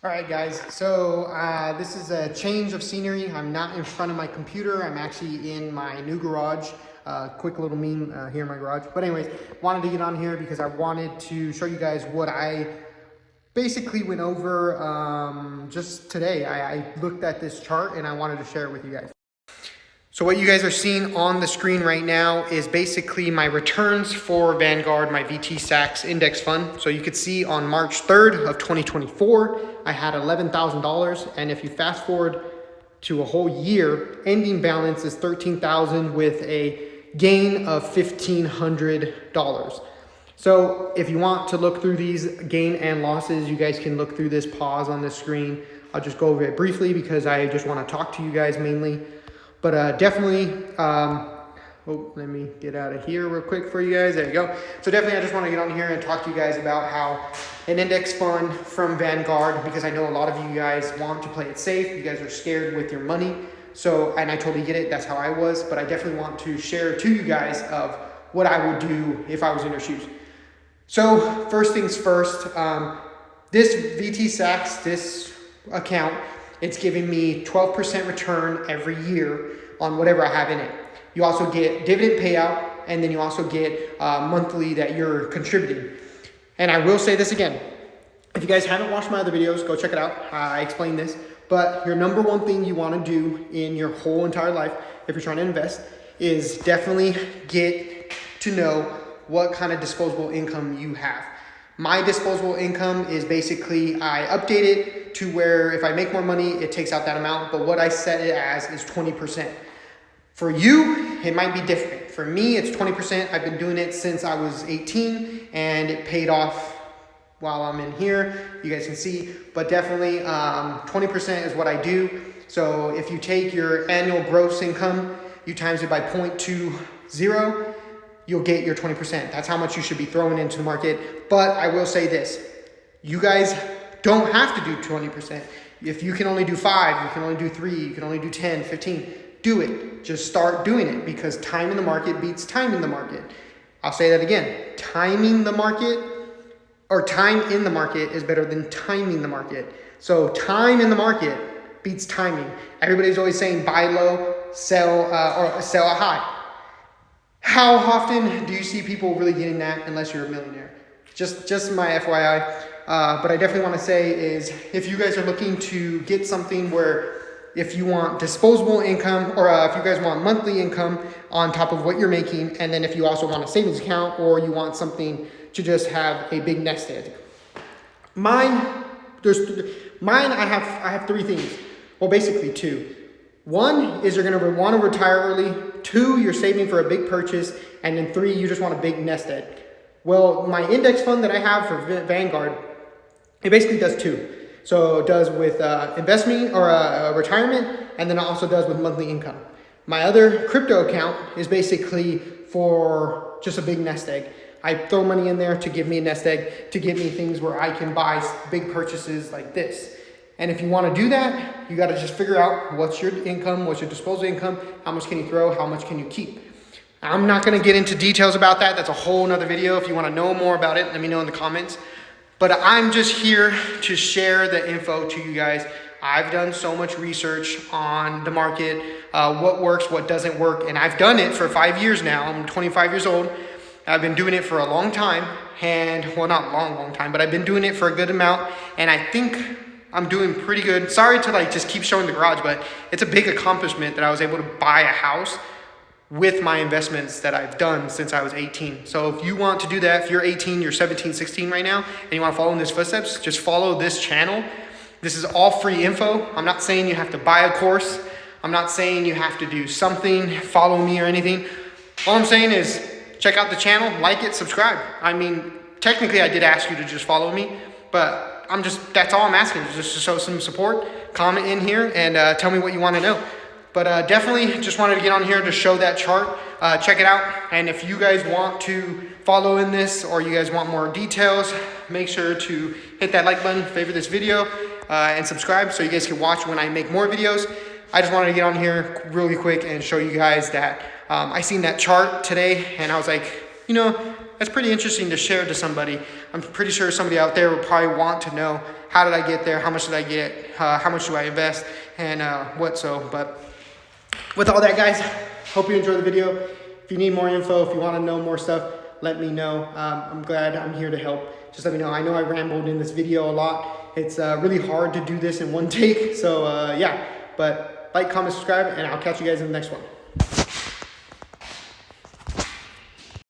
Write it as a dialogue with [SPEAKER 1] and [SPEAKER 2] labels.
[SPEAKER 1] All right, guys, so this is a change of scenery. I'm not in front of my computer. I'm actually in my new garage. Quick little meme here in my garage. But anyways, wanted to get on here because I wanted to show you guys what I basically went over just today. I looked at this chart and I wanted to share it with you guys. So what you guys are seeing on the screen right now is basically my returns for Vanguard, my VT-SAX index fund. So you could see on March 3rd of 2024, I had $11,000. And if you fast forward to a whole year, ending balance is $13,000 with a gain of $1,500. So if you want to look through these gain and losses, you guys can look through this pause on the screen. I'll just go over it briefly because I just want to talk to you guys mainly. But definitely, let me get out of here real quick for you guys. There you go. So definitely I just want to get on here and talk to you guys about how an index fund from Vanguard, because I know a lot of you guys want to play it safe. You guys are scared with your money. So, and I totally get it. That's how I was. But I definitely want to share to you guys of what I would do if I was in your shoes. So first things first, this VT-SAX, this account, it's giving me 12% return every year on whatever I have in it. You also get dividend payout, and then you also get monthly that you're contributing. And I will say this again. If you guys haven't watched my other videos, go check it out. I explained this. But your number one thing you want to do in your whole entire life, if you're trying to invest, is definitely get to know what kind of disposable income you have. My disposable income is basically, I update it to where if I make more money, it takes out that amount. But what I set it as is 20%. For you, it might be different. For me, it's 20%. I've been doing it since I was 18 and it paid off while I'm in here. You guys can see, but definitely 20% is what I do. So if you take your annual gross income, you times it by 0.20, you'll get your 20%. That's how much you should be throwing into the market. But I will say this, you guys don't have to do 20%. If you can only do 5, you can only do 3, you can only do 10, 15, do it. Just start doing it because time in the market beats time in the market. I'll say that again, timing the market or time in the market is better than timing the market. So time in the market beats timing. Everybody's always saying buy low, sell or sell a high. How often do you see people really getting that unless you're a millionaire? Just my FYI. But I definitely want to say is if you guys are looking to get something where if you want disposable income or if you guys want monthly income on top of what you're making, and then if you also want a savings account or you want something to just have a big nest egg. I have 3 things. Well, basically 2. 1 is you're going to want to retire early. 2, you're saving for a big purchase. And then 3, you just want a big nest egg. Well, my index fund that I have for Vanguard, it basically does 2. So it does with investment or retirement, and then it also does with monthly income. My other crypto account is basically for just a big nest egg. I throw money in there to give me a nest egg, to give me things where I can buy big purchases like this. And if you want to do that, you got to just figure out what's your income, what's your disposable income, how much can you throw, how much can you keep. I'm not going to get into details about that. That's a whole nother video. If you want to know more about it, let me know in the comments. But I'm just here to share the info to you guys. I've done so much research on the market, what works, what doesn't work. And I've done it for 5 years now. I'm 25 years old. I've been doing it for a long time. And, well, not long time, but I've been doing it for a good amount. And I think I'm doing pretty good. Sorry to just keep showing the garage, but it's a big accomplishment that I was able to buy a house with my investments that I've done since I was 18. So if you want to do that, if you're 18, you're 17, 16 right now, and you want to follow in these footsteps, just follow this channel. This is all free info. I'm not saying you have to buy a course. I'm not saying you have to do something, follow me or anything. All I'm saying is check out the channel, like it, subscribe. I mean, technically I did ask you to just follow me, but that's all I'm asking, is just to show some support, comment in here, and tell me what you want to know. But definitely just wanted to get on here to show that chart. Check it out. And if you guys want to follow in this or you guys want more details, make sure to hit that like button, favorite this video, and subscribe so you guys can watch when I make more videos. I just wanted to get on here really quick and show you guys that I seen that chart today and I was like, that's pretty interesting to share to somebody. I'm pretty sure somebody out there would probably want to know how did I get there, how much did I get, how much do I invest, and what so. But with all that, guys, hope you enjoyed the video. If you need more info, if you want to know more stuff, let me know. I'm glad I'm here to help. Just let me know. I know I rambled in this video a lot. It's really hard to do this in one take. So yeah, but like, comment, subscribe, and I'll catch you guys in the next one.